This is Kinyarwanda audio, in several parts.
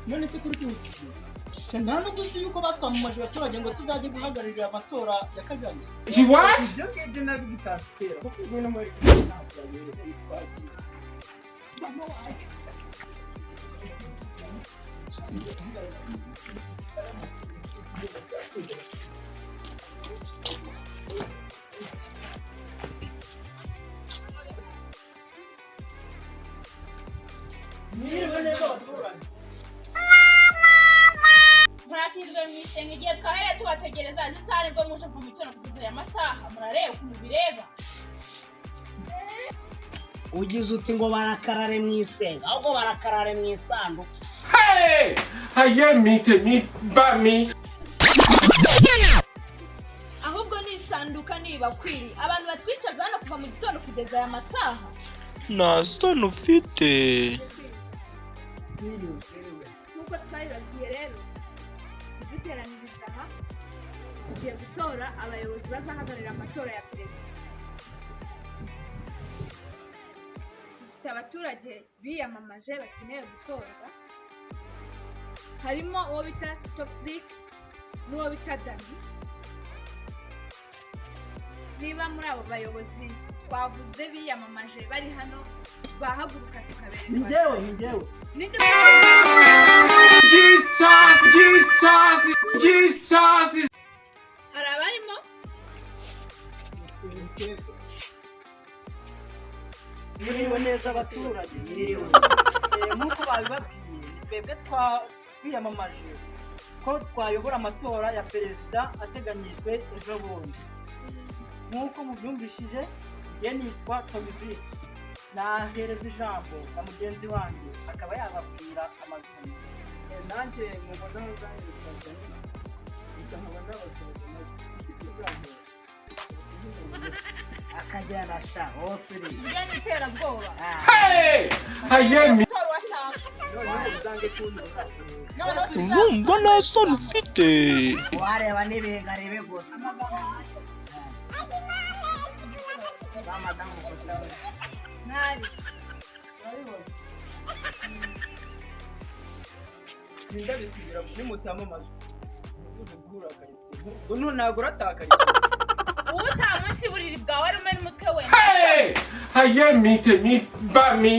none se kuri cyane nta nubwo uzi yuko batwamamaje abaturage ngo tuzajye guhagararira amatora ya Kagame. What? Ibyo ngibyo nabyo bitatera kuko ubwo no muri Muratirwe mwisenge igihe twahereye tubategereza zisare bwo muje ku mitono kugeza aya masaha murareba ukuntu bireba. Ugize uti ngo barakarare mwisenga ahubwo barakarare mwisanduku. Hey! Hayemite bami. Ahubwo nisanduka niba kwiri abantu batwicaza hano kuva mu gitondo kugeza aya masaha. Nta soni ufite. Nkuko twabibabwiye rero duteraniriza aha tugiye gutora abayobozi bazahagararira amatora ya Perezida. Dufite abaturage biyamamaje bakeneye gutorwa, harimo uwo bita Toxic n'uwo bita Dani. Niba muri abo bayobozi twavuze biyamamaje bari hano bahaguruka tukabereka. Njyewe Jesus. Hari abarimo Mwiriwe neza abaturage. Nk'uko babibabwiye twebwe twiyamamaje ko twayobora amatora ya Perezida ateganyijwe ejo bundi. Nk'uko mubyumvishije ye nitwa Toxic, nahereza ijambo na mugenzi wanjye akaba yababwira amazina. Nanjye mubona muzanyitwa nkabona abaturage Akajyana sha hose uri. ibyo ni iterabwoba. Hey! Hayemi. Urumva nta soni ufite. Wareba nibenga rebe gusa. Madamu Kotawe. Nari ndabisubira muri mutamamaje guhura kayitse ngo ntago uratakaye. ubu nta munsi buriri bwawe ari umwe n'umutwe we. Hey! Hayemite bami.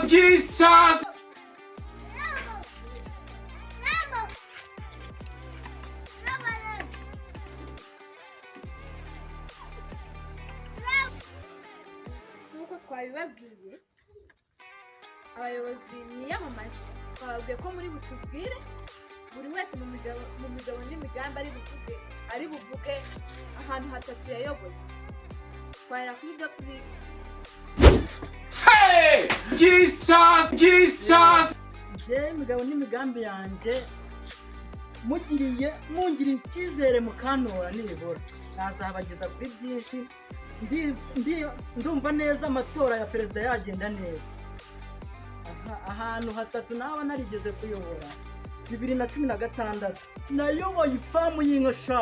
Jesus. Nk'uko twabibabwiye abayobozi niyamamaje bababwiye ko muri butubwire buri wese mu migabo n'imigambi ari buvuge ahantu hatatu yayoboye. Twahera kuri ibyo turi. Hey! Jesus. Imigabo n'imigambi yanjye mungiriye icyizere mukantora nibura nazabageza kuri byinshi. Ndumva neza amatora ya Perezida yagenda neza. Ahantu hatatu nawe narigeze kuyobora 2016 nayoboye ifamu y'inka sha.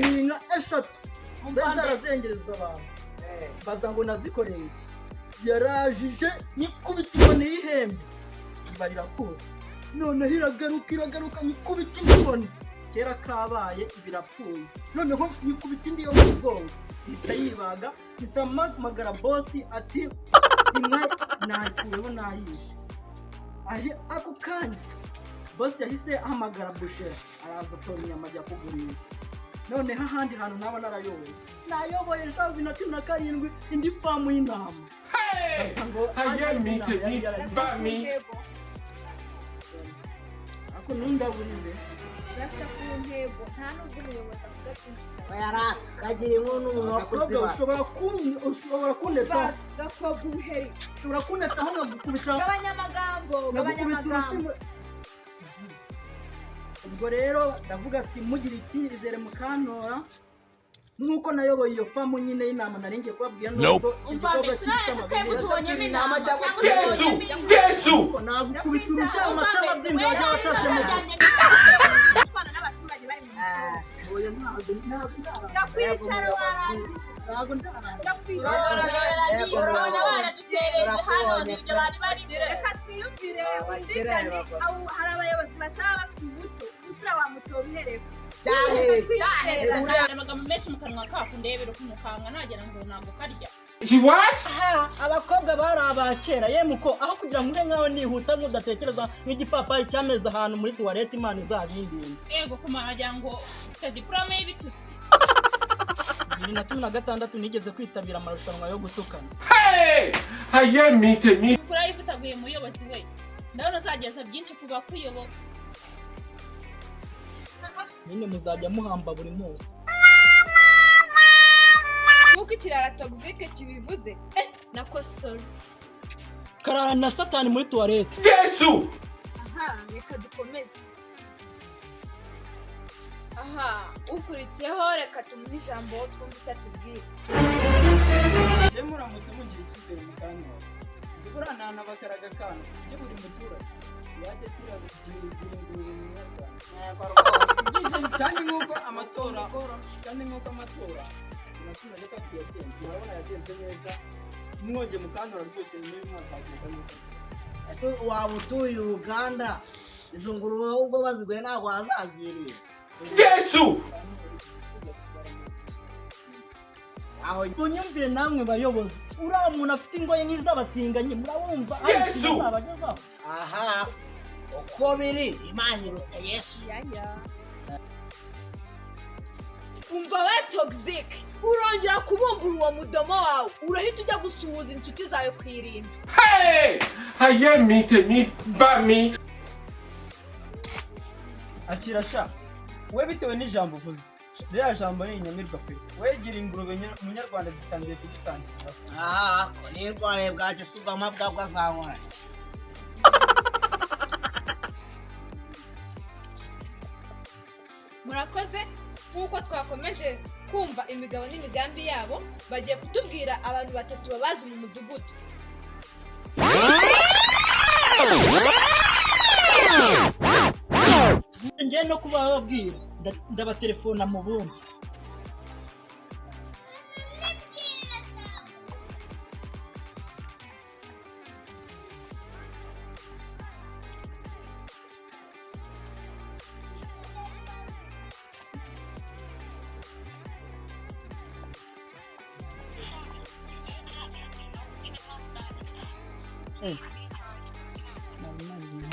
Inka eshatu zarazengerezwa abantu baza ngo nazikoreye iki. Yarajije nikubita inkoni y'ihembe ibarira kure, noneho iragaruka nikubita inkoni kera kabaye ibirapfuye, noneho nikubita indi yo mu bwongo ihita yibaga, itamagara bosi ati inka nakuyeho nayishe. Ako kanya bosi yahise ahamagara bushera araza atora inyama ajya kugurisha. Noneho ahandi hantu naba nayoboye 2017 indi famu y'intama. Hayemite bami. Ako nundaburize urasa ku ntego nta n'ubwo umuyobozi avuga byinshi cyane Yara kagira inkono abakobwa ushobora kuneta gakobwa ubuheri ushobora kuneta hano gukubita gabanyamagambo ubwo rero ndavuga ati mugira icyizere mukantora nk'uko nayoboye iyo famu nyine y'inama nari ngiye kubabwira n'ubwo igikorwa cyitwa amabwiriza Jesu nagukubita urusha amashami abyinjira bajya batashye mu n'abaturage bari mu oya ntabwo ndakwicara warangiza ntabwo ndarangiza reka twiyumvire wumvikane hari abayobozi bataba bafite umuco usura wamutora uhereko amagambo menshi mu kanwa kacu ndebera ko mukanga nagira ngo ntabwo karya What? abakobwa bari abakera yemwe ko aho kugira ngo ube nkaho nihuta nk'udatekereza nk'igipapayi cyameze ahantu muri tuwarete imana izabindinde yego kumagira ngo ufite diplome y'ibitutsi 2016 nigeze kwitabira amarushanwa yo gutukana Hey! Hayemite mi. kuri ifitaguye muyobozi we ndabona uzageza byinshi kuba kuyoboka nyine muzajya muhamba buri munsi nk'uko ikirara toxique kibivuze nakosora karara na satani muri tuwarete Jesu aha reka dukomeze aha ukurikiyeho reka tumuhe ijambo twumve icyo atubwira je muramutse mugira icyizere mukantora dukorana n'abakaraga kana byo buri muturage yaje turabigira ingurube mu Rwanda kandi nk'uko amatora natumeze ko tuyagenze urabona yagenze neza mwoje mukantora rwose n'uyu mwaka agenda neza waba utuye Uganda izo ngurube ubwo baziguye ntabwo hazaziriye Jesu aho unyumvire namwe bayobozi uriya muntu afite ingoye nk'iz'abatinganyi murabumva Jesu abagezaho aha uko biri Imana iruta Yesu umva we toxique urongera kubumbura uwo mudomo wawe urahita ujya gusuhuza inshuti zawe ku irimbi Hey! Hayemite mi bami. akira sha we bitewe n'ijambo uvuze rya jambo ni inyamirwa pe wegira ingurube munyarwanda zitangiye kugitangira aha ko nirware bwaje sugama bwabwa zankora murakoze nk'uko twakomeje kumva imigabo n'imigambi yabo bagiye kutubwira abantu batatu babazi mu mudugudu ngiye no kuba babwira ndabatelefona mu bumwe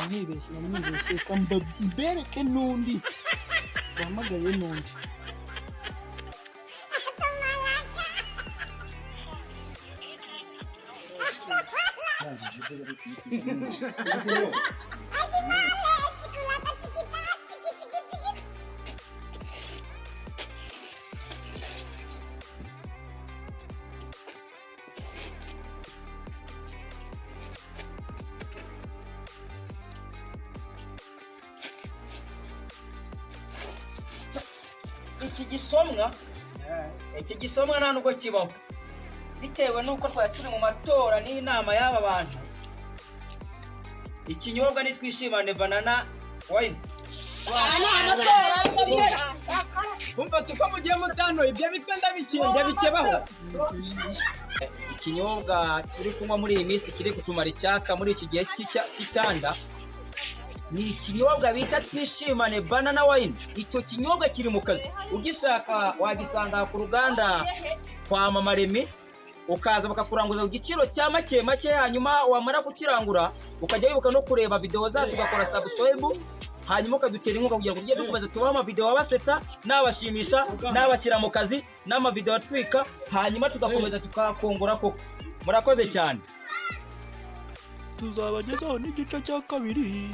nibeshye reka mbereke n'undi bahamagaye n'undi iki gisomwa nta nubwo kibaho bitewe n'uko twari turi mu matora n'inama y'aba bantu ikinyobwa nitwishimane banana wine kumva tuko mugiye mutano ibyo bitwe ndabikebaho ikinyobwa turi kunywa muri iyi minsi kiri kutumara icyaka muri iki gihe cy'icyanda ni ikinyobwa bita twishimane banana wine. Icyo kinyobwa kiri mu kazi ugishaka wagisanga ku ruganda kwa Mama Remi ukaza bakakuranguza ku giciro cya make hanyuma wamara kukirangura ukajya wibuka no kureba video zacu ugakora subscribe hanyuma ukadutera inkunga kugira ngo ujye dukomeza tubaho amavideo abasetsa n'abashimisha n'abashyira mu kazi n'amavideo atwika hanyuma tugakomeza tukakongora koko. Murakoze cyane. tuzabagezaho n'igice cya kabiri.